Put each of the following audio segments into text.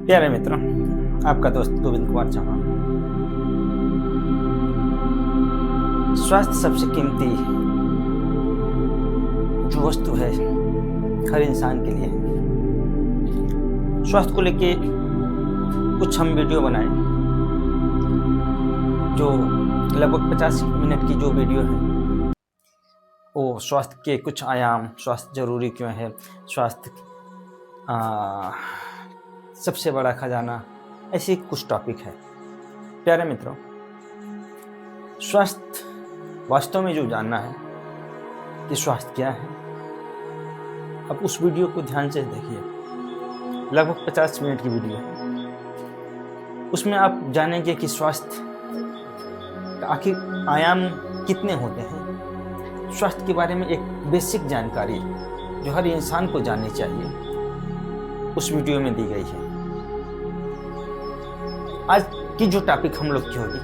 प्यारे मित्रों, आपका दोस्त गोविंद कुमार चौहान। स्वास्थ्य सबसे कीमती जो वस्तु है हर इंसान के लिए। स्वास्थ्य को लेके कुछ हम वीडियो बनाए, जो लगभग 50 मिनट की जो वीडियो है वो स्वास्थ्य के कुछ आयाम, स्वास्थ्य जरूरी क्यों है, स्वास्थ्य सबसे बड़ा खजाना, ऐसे कुछ टॉपिक है। प्यारे मित्रों, स्वास्थ्य वास्तव में जो जानना है कि स्वास्थ्य क्या है, अब उस वीडियो को ध्यान से देखिए। लगभग 50 मिनट की वीडियो है। उसमें आप जानेंगे कि स्वास्थ्य आखिर आयाम कितने होते हैं। स्वास्थ्य के बारे में एक बेसिक जानकारी जो हर इंसान को जाननी चाहिए उस वीडियो में दी गई है। आज की जो टॉपिक हम लोग की होगी,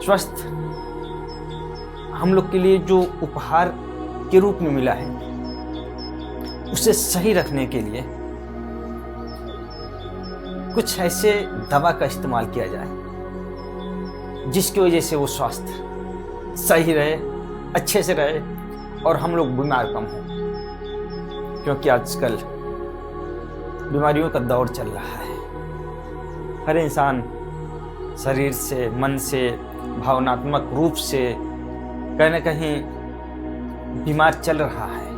स्वास्थ्य हम लोग के लिए जो उपहार के रूप में मिला है उसे सही रखने के लिए कुछ ऐसे दवा का इस्तेमाल किया जाए जिसकी वजह से वो स्वास्थ्य सही रहे, अच्छे से रहे और हम लोग बीमार कम हों। क्योंकि आजकल बीमारियों का दौर चल रहा है। हर इंसान शरीर से, मन से, भावनात्मक रूप से कहीं न कहीं बीमार चल रहा है।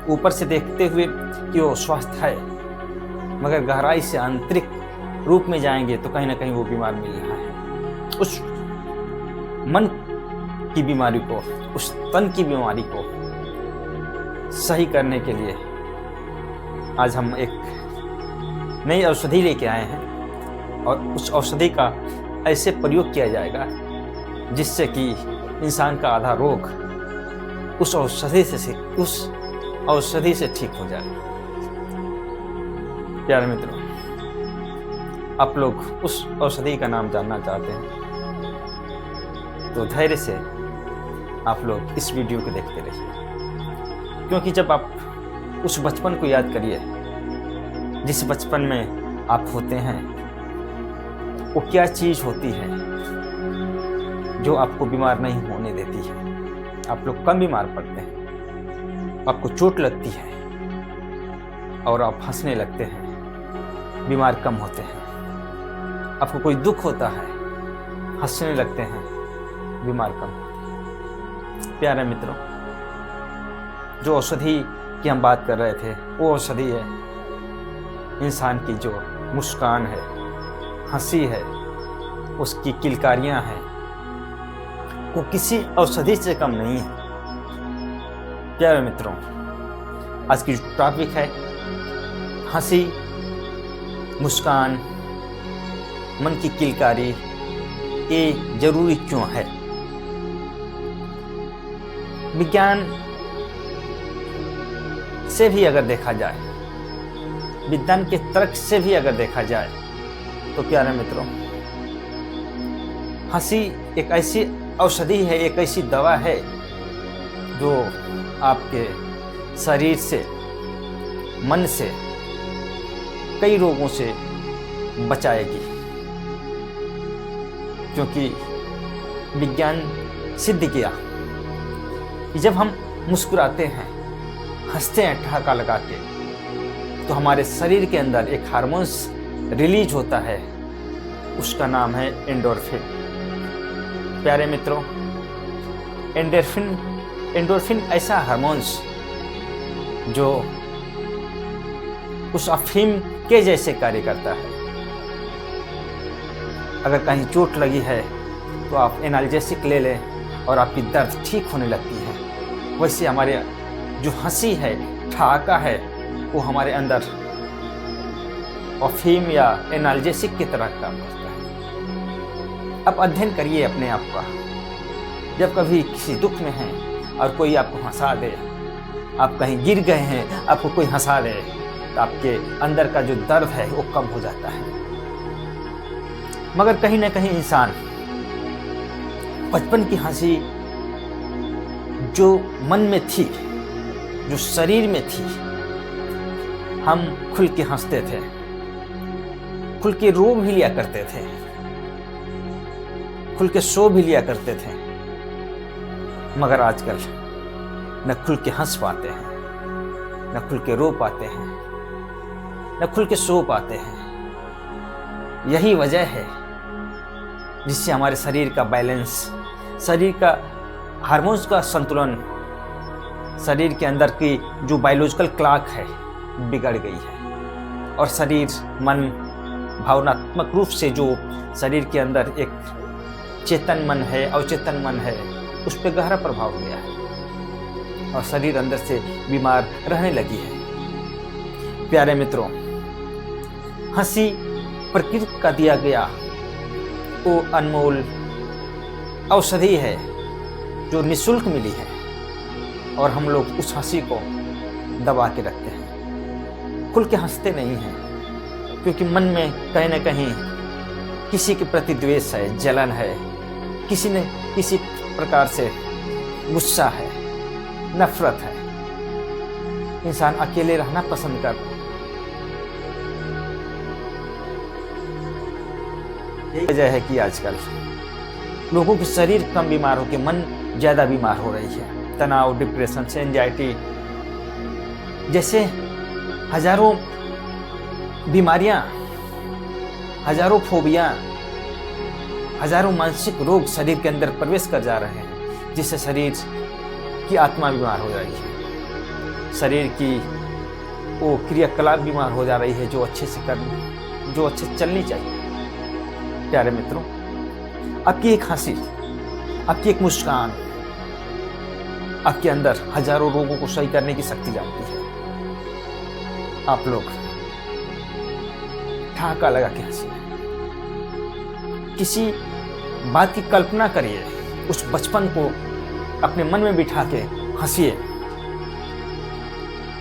ऊपर से देखते हुए कि वो स्वस्थ है, मगर गहराई से आंतरिक रूप में जाएंगे तो कहीं ना कहीं वो बीमार मिल रहा है। उस मन की बीमारी को, उस तन की बीमारी को सही करने के लिए आज हम एक नई औषधि लेके आए हैं और उस औषधि का ऐसे प्रयोग किया जाएगा जिससे कि इंसान का आधा रोग उस औषधि से ठीक हो जाए। प्यारे मित्रों, आप लोग उस औषधि का नाम जानना चाहते हैं तो धैर्य से आप लोग इस वीडियो को देखते रहिए। क्योंकि जब आप उस बचपन को याद करिए जिस बचपन में आप होते हैं, वो क्या चीज़ होती है जो आपको बीमार नहीं होने देती है। आप लोग कम बीमार पड़ते हैं, आपको चोट लगती है और आप हंसने लगते हैं, बीमार कम होते हैं। आपको कोई दुख होता है, हंसने लगते हैं, बीमार कम होते हैं। प्यारे मित्रों, जो औषधि की हम बात कर रहे थे वो औषधि है इंसान की जो मुस्कान है, हंसी है, उसकी किलकारियां हैं, वो किसी औषधि से कम नहीं है। प्यारे मित्रों, आज की जो टॉपिक है हंसी, मुस्कान, मन की किलकारी, ये जरूरी क्यों है। विज्ञान से भी अगर देखा जाए, विज्ञान के तर्क से भी अगर देखा जाए तो प्यारे मित्रों, हंसी एक ऐसी औषधि है, एक ऐसी दवा है जो आपके शरीर से, मन से, कई रोगों से बचाएगी। क्योंकि विज्ञान सिद्ध किया कि जब हम मुस्कुराते हैं, हंसते हैं ठहाका लगा के, तो हमारे शरीर के अंदर एक हार्मोन्स रिलीज होता है, उसका नाम है एंडोर्फिन। प्यारे मित्रों, एंडोर्फिन ऐसा हार्मोन्स जो उस अफीम के जैसे कार्य करता है। अगर कहीं चोट लगी है तो आप एनाल्जेसिक ले लें और आपकी दर्द ठीक होने लगती है। वैसे हमारे जो हंसी है, ठहाका है, वो हमारे अंदर अफीम या एनाल्जेसिक की तरह काम करता है। अब अध्ययन करिए अपने आप का। जब कभी किसी दुख में हैं और कोई आपको हंसा दे, आप कहीं गिर गए हैं, आपको कोई हंसा दे, तो आपके अंदर का जो दर्द है वो कम हो जाता है। मगर कहीं ना कहीं इंसान बचपन की हंसी जो मन में थी, जो शरीर में थी, हम खुल के हंसते थे, खुल के रो भी लिया करते थे, खुल के सो भी लिया करते थे, मगर आजकल न खुल के हंस पाते हैं, न खुल के रो पाते हैं, न खुल के सो पाते हैं। यही वजह है जिससे हमारे शरीर का बैलेंस, शरीर का हार्मोन्स का संतुलन, शरीर के अंदर की जो बायोलॉजिकल क्लॉक है बिगड़ गई है। और शरीर, मन, भावनात्मक रूप से जो शरीर के अंदर एक चेतन मन है, अवचेतन मन है, उस पर गहरा प्रभाव गया है और शरीर अंदर से बीमार रहने लगी है। प्यारे मित्रों, हंसी प्रकृति का दिया गया वो अनमोल औषधि है जो निःशुल्क मिली है और हम लोग उस हंसी को दबा के रखते हैं, खुल के हंसते नहीं हैं, क्योंकि मन में कहीं न कहीं किसी के प्रति द्वेष है, जलन है, किसी ने किसी प्रकार से गुस्सा है, नफरत है। इंसान अकेले रहना पसंद करता है। यही वजह है कि आजकल लोगों के शरीर कम बीमार होकर मन ज़्यादा बीमार हो रही है। तनाव, डिप्रेशन से, एंजाइटी जैसे हजारों बीमारियां, हजारों फोबिया, हजारों मानसिक रोग शरीर के अंदर प्रवेश कर जा रहे हैं, जिससे शरीर की आत्मा बीमार हो रही है, शरीर की वो क्रियाकलाप बीमार हो जा रही है जो अच्छे से चलनी चाहिए। प्यारे मित्रों, आपकी एक हंसी, आपकी एक मुस्कान आपके अंदर हजारों रोगों को सही करने की शक्ति जानती है। आप लोग ठहाका लगा के हंसिए, किसी बात की कल्पना करिए, उस बचपन को अपने मन में बिठा के हंसिए।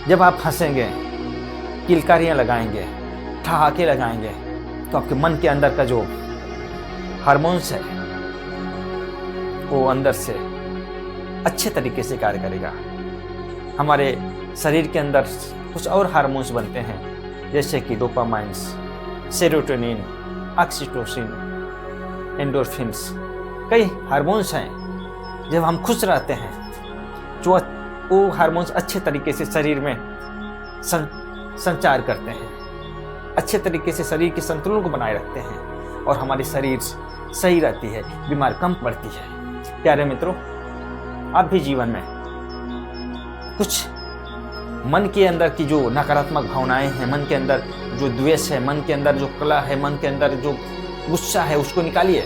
जब आप हंसेंगे, किलकारियां लगाएंगे, ठहाके लगाएंगे, तो आपके मन के अंदर का जो हार्मोन्स है वो अंदर से अच्छे तरीके से कार्य करेगा। हमारे शरीर के अंदर कुछ और हार्मोन्स बनते हैं, जैसे कि डोपामाइन्स, सेरोटोनिन, ऑक्सीटोसिन, एंडोर्फिन्स, कई हार्मोन्स हैं। जब हम खुश रहते हैं जो वो हार्मोन्स अच्छे तरीके से शरीर में संचार करते हैं, अच्छे तरीके से शरीर के संतुलन को बनाए रखते हैं और हमारी शरीर सही रहती है, बीमार कम पड़ती है। प्यारे मित्रों, आप भी जीवन में कुछ मन के अंदर की जो नकारात्मक भावनाएं हैं, मन के अंदर जो द्वेष है, मन के अंदर जो कला है, मन के अंदर जो गुस्सा है, उसको निकालिए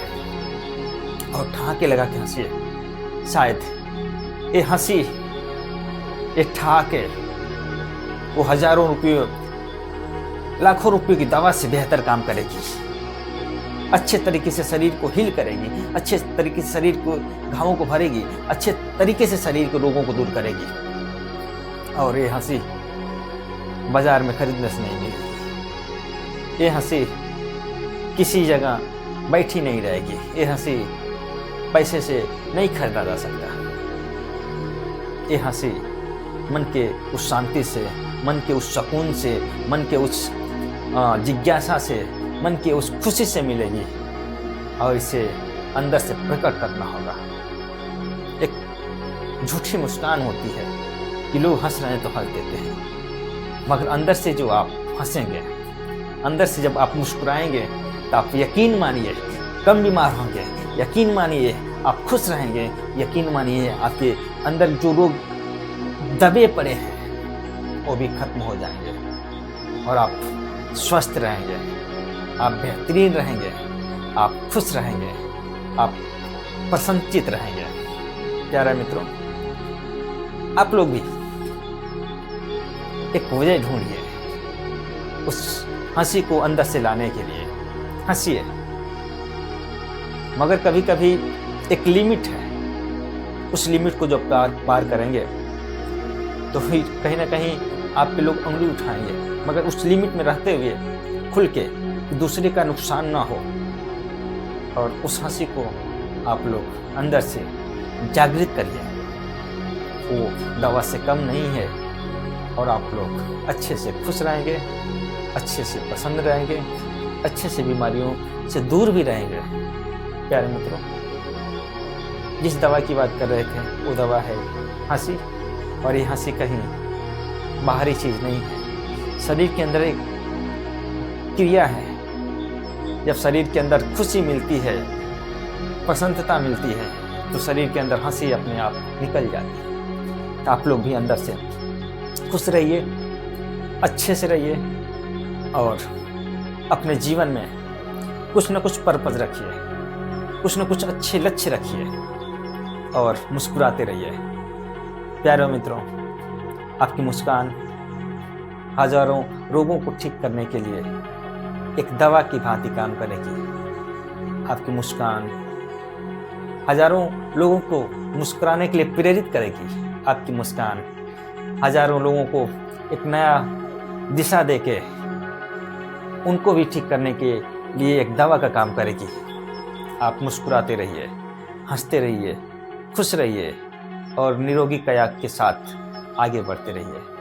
और ठहाके लगा के हंसिए। शायद ये हंसी, ये ठहाके वो हजारों रुपये, लाखों रुपये की दवा से बेहतर काम करेगी, अच्छे तरीके से शरीर को हील करेगी, अच्छे तरीके से शरीर को घावों को भरेगी, अच्छे तरीके से शरीर के रोगों को दूर करेगी। और ये हंसी बाजार में खरीदने से नहीं मिलेगी, ये हंसी किसी जगह बैठी नहीं रहेगी, ये हंसी पैसे से नहीं खरीदा जा सकता। ये हंसी मन के उस शांति से, मन के उस सुकून से, मन के उस जिज्ञासा से, मन की उस खुशी से मिलेगी और इसे अंदर से प्रकट करना होगा। एक झूठी मुस्कान होती है कि लोग हंस रहे हैं तो हंस देते हैं, मगर अंदर से जो आप हंसेंगे, अंदर से जब आप मुस्कुराएंगे तो आप यकीन मानिए कम बीमार होंगे, यकीन मानिए आप खुश रहेंगे, यकीन मानिए आपके अंदर जो रोग दबे पड़े हैं वो भी खत्म हो जाएंगे और आप स्वस्थ रहेंगे, आप बेहतरीन रहेंगे, आप खुश रहेंगे, आप प्रसन्नचित रहेंगे। प्यारे मित्रों, आप लोग भी एक वजह ढूंढिए उस हंसी को अंदर से लाने के लिए। हंसिए, मगर कभी कभी एक लिमिट है, उस लिमिट को जब पार करेंगे तो फिर कहीं ना कहीं आप पे लोग उंगली उठाएंगे, मगर उस लिमिट में रहते हुए खुल के दूसरे का नुकसान ना हो। और उस हंसी को आप लोग अंदर से जागृत करिए, वो दवा से कम नहीं है और आप लोग अच्छे से खुश रहेंगे, अच्छे से प्रसन्न रहेंगे अच्छे से बीमारियों से दूर भी रहेंगे। प्यारे मित्रों, जिस दवा की बात कर रहे थे वो दवा है हंसी, और ये हंसी कहीं बाहरी चीज़ नहीं है, शरीर के अंदर एक क्रिया है। जब शरीर के अंदर खुशी मिलती है, प्रसन्नता मिलती है, तो शरीर के अंदर हंसी अपने आप निकल जाती है। तो आप लोग भी अंदर से खुश रहिए, अच्छे से रहिए, और अपने जीवन में कुछ न कुछ पर्पस रखिए, कुछ न कुछ अच्छे लक्ष्य रखिए, और मुस्कुराते रहिए। प्यारे मित्रों, आपकी मुस्कान हजारों रोगों को ठीक करने के लिए एक दवा की भांति काम करेगी। आपकी मुस्कान हजारों लोगों को मुस्कुराने के लिए प्रेरित करेगी। आपकी मुस्कान हजारों लोगों को एक नया दिशा देके उनको भी ठीक करने के लिए एक दवा का काम करेगी। आप मुस्कुराते रहिए, हंसते रहिए, खुश रहिए, और निरोगी काया के साथ आगे बढ़ते रहिए।